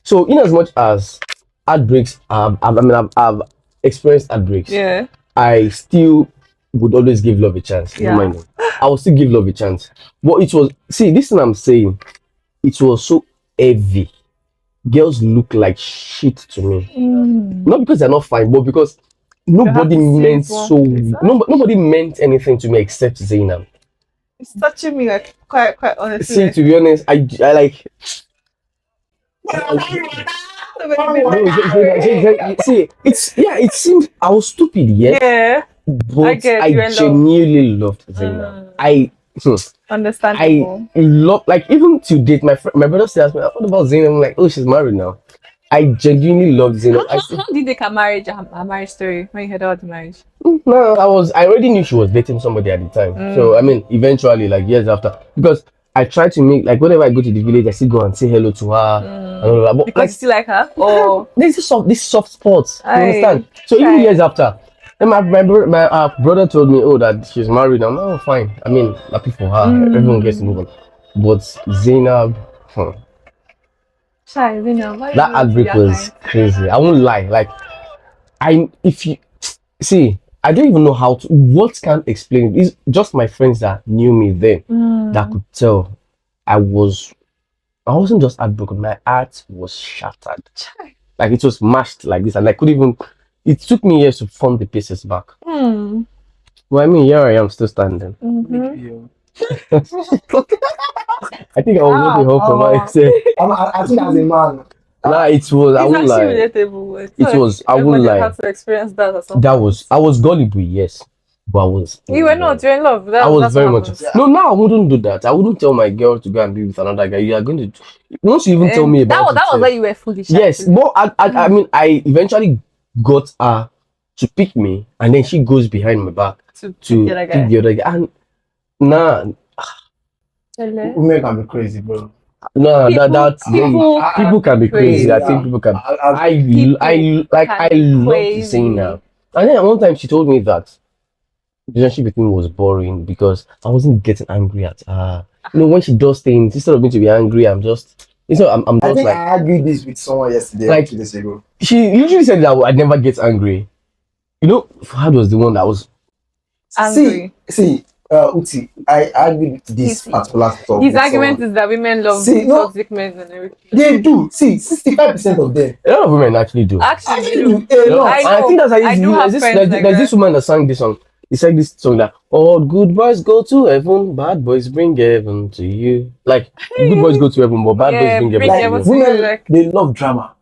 So, in as much as heartbreaks, I've experienced heartbreaks. Yeah. I still would always give love a chance. Yeah. No mind. I will still give love a chance. But it was, see, this thing I'm saying, it was so heavy. Girls look like shit to me. Not because they're not fine, but because nobody meant nobody meant anything to me except Zainab. It's touching me like quite honestly. See, to be honest, I like. See, it seemed I was stupid, yes. Yeah. But I genuinely loved Zainab. Understandable. I love, like, even to date, my brother still asked me, what about Zainab? I'm like, oh, she's married now. I genuinely loved Zainab. How did they get married? A marriage story when you heard about the marriage? No, I already knew she was dating somebody at the time. So I mean, eventually, like years after, because I try to make, like, whenever I go to the village, I still go and say hello to her and all that. But because like, you still like her? Oh, there's this soft spot. You understand? So even years after, then my brother told me, oh, that she's married. I'm like, oh, fine. I mean, happy for her. Everyone gets to move on. But Zainab, Zainab, that heartbreak was crazy. I won't lie. Like, if you see, I don't even know how to. What can explain it? It's just my friends that knew me then that could tell. I wasn't just heartbroken. My heart was shattered. Like it was mashed like this, and I couldn't even. It took me years to form the pieces back. Well, I mean, here I am still standing. I think I was not a hope for myself. I think as a man, Nah, it was. I It's won't lie. actually relatable. It's It like was. I won't everybody lie. has to experience that at some That point. was. I was gullible, yes, but I was. You were not. You're in love. That, I was that's very what much. happens. No, now I wouldn't do that. I wouldn't tell my girl to go and be with another guy. You are going to. Once you even tell me about that was it, why you were foolish. yes, actually. but I mean, I eventually got her to pick me, and then she goes behind my back to to pick the other pick guy. the other guy. And nah, women can be crazy, bro. nah, People people can be crazy. I think people can. I love the saying now. And then one time she told me that the relationship with me was boring because I wasn't getting angry at her. You know, when she does things, instead of me to be angry, I'm just. I'm I just think like. I argued this with someone yesterday, Like- 2 days ago. She usually said that I'd never get angry. You know, Fahad was the one that was. Angry. See, Uti, I argued this His- particular stuff. His with argument someone. is that women love See, no. toxic men and everything. They do. See, 65% of them. A lot of women actually do. Actually, they Actually, do. a lot. I And I think that's how I do have friends like there's that. this woman that sang this song. He sang this song that all good boys go to heaven, bad boys bring heaven to you. Like good boys go to heaven, but bad boys Yeah, bring bring heaven heaven to to you. you. Women, like- they love drama.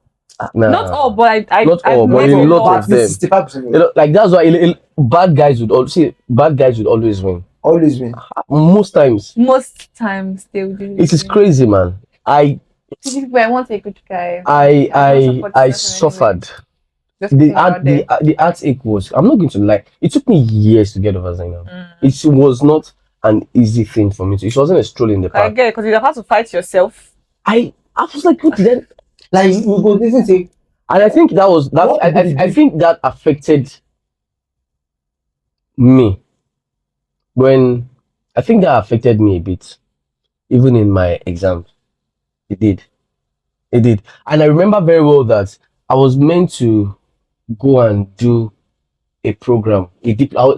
Nah. Not all, but Not I've all, but met a lot lot. of them. 65% Like that's why bad guys would always win. always win. Most times. Most times they will do It is crazy, man. I I want a good guy. don't support I this person anyway. suffered. Just The putting it art out there. the heartache was, I'm not going to lie, it took me years to get over Zainab. It was not an easy thing for me to. It wasn't a stroll in the I park. get it because you have to fight yourself. I was like, what did that? Like, we go listen to And I think that was that. What did you I do? think that affected me when I think that affected me a bit, even in my exams. It did. It did. And I remember very well that I was meant to go and do a program.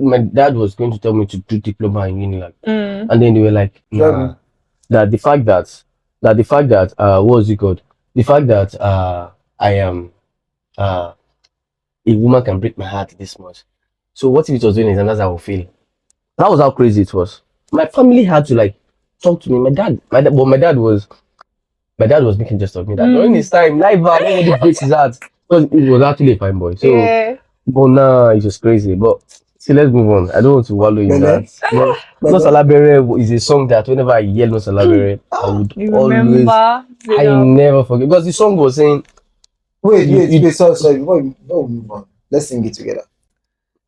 My dad was going to tell me to do diploma in Unilag. And then they were like, nah. That the fact that what was it called? The fact that I am a woman can break my heart this much. So what if it was doing exam? That's how I would feel. That was how crazy it was. My family had to like talk to me. My dad was making jest of me that during his time, live nobody breaks his heart because he was actually a fine boy. So, Yeah. but nah, it's just crazy. But see, let's move on. I don't want to wallow in Bele. that. No Salabere is a song that whenever I hear No Salabere, I would You always. remember? I never forget because the song was saying. Wait, sorry. Before we move on, let's sing it together.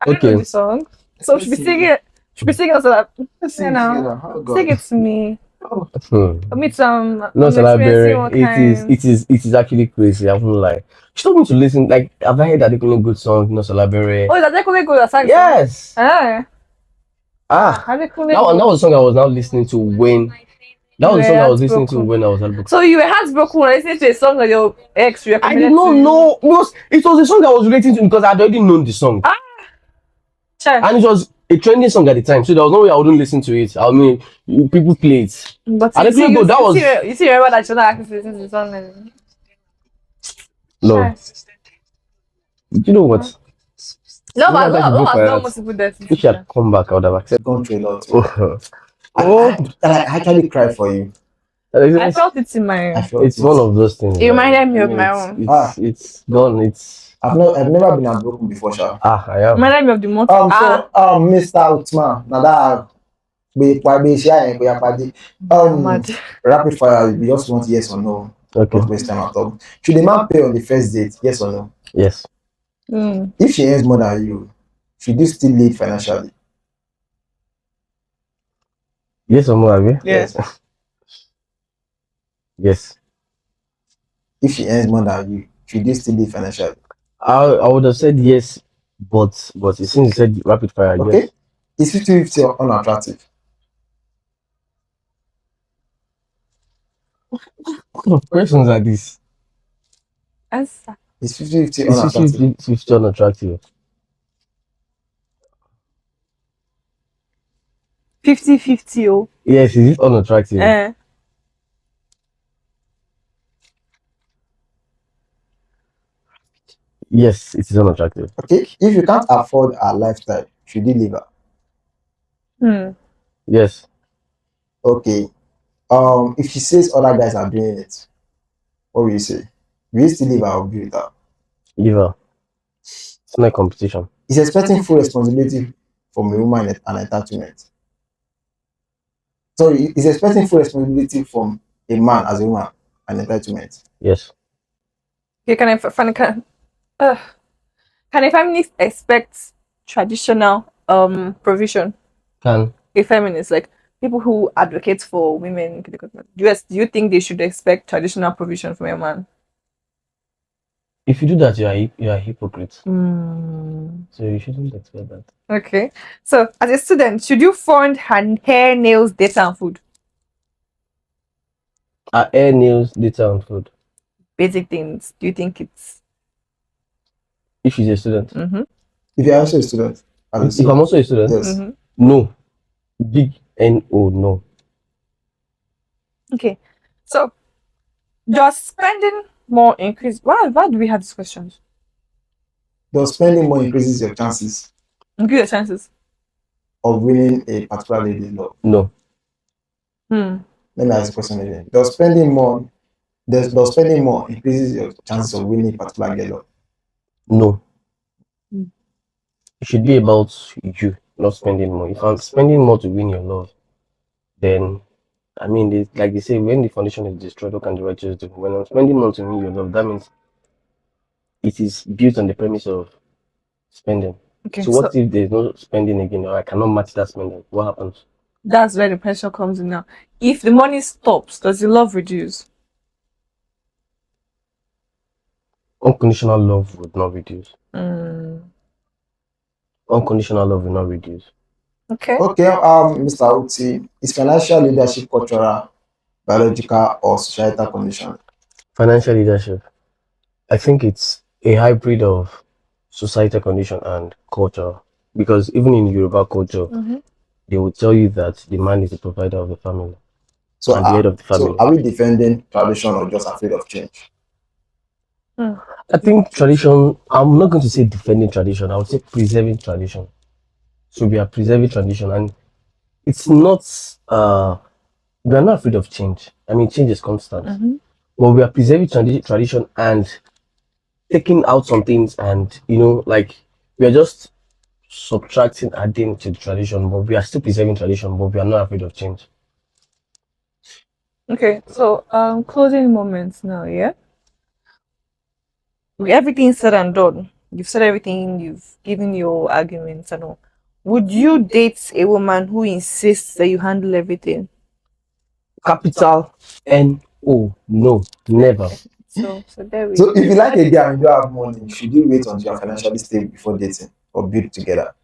I don't know the song. So should we sing it? Should we sing it so that Let's you sing it know? together. Oh, God. Sing it to me. I meet some. No I'm experiencing all Salabere. kinds. It is actually crazy. I won't lie. She told me to listen. Like, have I heard that good song? No Salabere. Oh, is that Adekunle Gold that sang? Yes. Ah, Adekunle That was Gold. the song I was now listening to when. That was the song I was listening to when I was heartbroken. So you were heartbroken when listening to a song that your ex I recommended did not to you? know because it was a song I was relating to because I'd already known the song. Sure. And it was a trending song at the time, so there was no way I wouldn't listen to it. I mean, people play it. But And you that was you see remember that you're not actually listening to the song and no. Sure. You know what? Love That has time she broke my done heart. most people that. If she had come back, I would have accepted. Gone through a lot. Oh, I actually cried for you. I felt it in my. I felt it's one of those things. It reminded me of my own. It's gone. It's I've never been heartbroken before, Sha. I am. Reminded me of the month. Mr. Uthman, now that Mad. rapid fire, we just want yes or no. Okay. Not waste time at all. Should the man pay on the first date? Yes or no? Yes. If she earns more than you, should you still lead financially? Yes or no, Abi? Yes. Yes. If she earns more than you, should you still lead financially? I would have said yes, but since you said rapid fire, Okay. yes. Is 50-50 unattractive? What kind of questions are these? Answer. It's 50-50 It's unattractive. 50 unattractive. 50-50. Oh. Yes, is it unattractive? Yes, it is unattractive. Okay, if you can't afford her lifestyle, should you leave her? Yes, Okay. If she says other guys are doing it, what will you say? Will you still leave her or be with her? leave her. It's not a competition. Is expecting full responsibility from a woman an entitlement? Sorry, is expecting full responsibility from a man as a woman an entitlement? Yes. Okay, can a feminist expect traditional provision? Can A feminist, like people who advocate for women, do you think they should expect traditional provision from a man? if you do that, you are a hypocrite. Hmm. So you shouldn't expect that. Okay. So, as a student, should you fund hair, nails, data, and food? Hair, nails, data, and food. Basic things. Do you think it's? If she's a student. Mm-hmm. If you're also a student, If I'm also a student, yes. Mm-hmm. no. Big No, no. Okay. So, does spending more increase? Why do we have these questions? Does spending more increases your chances Increase your chances. of winning a particular lady's love? No. Let me ask the question again. Does spending more increases your chances of winning a particular girl love? No. Mm. It should be about you, not spending more. If I'm spending more to win your love, then I mean, like they say, when the foundation is destroyed, what can the righteous do? When I'm spending more to win your love, that means it is built on the premise of spending. Okay. So what if there's no spending again, or I cannot match that spending? What happens? That's where the pressure comes in now. If the money stops, does the love reduce? Unconditional love would not reduce. Mm. Unconditional love will not reduce. Okay. Okay, Mr. Uti, is financial leadership cultural, biological, or societal condition? Financial leadership. I think it's a hybrid of societal condition and culture. Because even in Yoruba culture, they will tell you that the man is the provider of the family So, and the head of the family. so are we defending tradition or just afraid of change? I think tradition, I'm not going to say defending tradition, I would say preserving tradition. So we are preserving tradition, and it's not, we are not afraid of change. I mean, change is constant. But we are preserving tradition and taking out some things, and like we are just subtracting, adding to the tradition, but we are still preserving tradition, but we are not afraid of change. Okay, so closing moments now, yeah? With everything said and done, you've said everything, you've given your arguments and all. Would you date a woman who insists that you handle everything? Capital No, no, never. So there we So if you like a girl and you don't have money, should you wait until you are financially stable before dating or build together?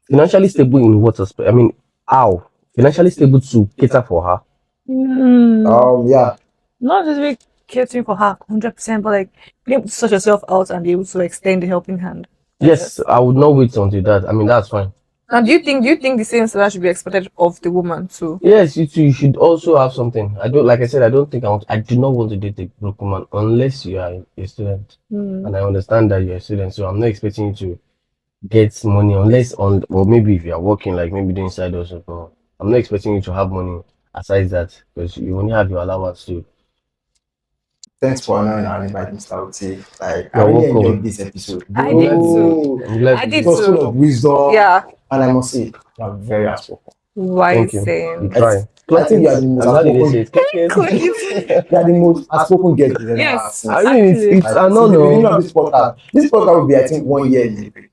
Financially stable in what aspect? I mean, how? Financially stable to cater for her? Yeah. Not just be catering for her 100%, but like being able to sort yourself out and be able to extend the helping hand. Yes, I would not wait until that. I mean, that's fine. Now, do you think the same standard should be expected of the woman too? Yes, you too. You should also have something. I don't, like I said, I don't think I do not want to date a broke woman unless you are a student, and I understand that you're a student. So I'm not expecting you to get money unless or maybe if you are working, like maybe doing side hustle. But I'm not expecting you to have money aside that, because you only have your allowance too. Thanks for honoring our invite, Mr. Uti. Like, I You're really welcome. enjoyed this episode. I did too. I'm glad I you did It was full too. of wisdom. Yeah. And I must say, you are very outspoken. Thank you. Wise You try. I think you are the most How did they say outspoken. it? You are the most outspoken guest we've ever had Yes. since. I mean, it's Actually. an Since the beginning honor. of this podcast. This podcast will be, I think, 1 year in April.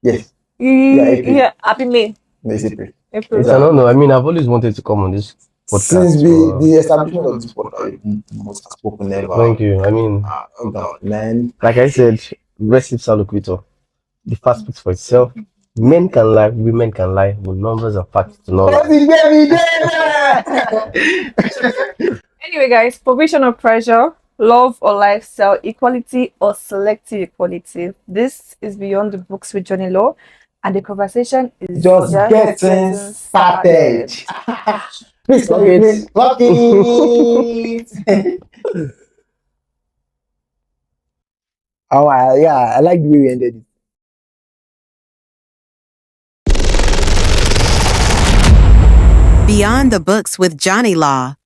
Yes, April. Yeah, happy May. no, it's April. April. It's an honor. I mean, I've always wanted to come on this podcast. Since for- the establishment of this podcast, the most outspoken ever. Thank you. I mean, Oh God, man. like I said, rest loquitur. The fact speaks for itself. Men can lie, women can lie, but numbers and facts do not lie. Anyway, guys, provision or pressure, Love or lifestyle equality or selective equality? This is Beyond the Books with Jonneylaw, and the conversation is Just getting started. Please Clock clock it. Oh, yeah, I like the way we ended it. Beyond the Books with Jonneylaw.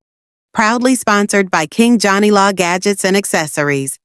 Proudly sponsored by King Jonneylaw Gadgets and Accessories.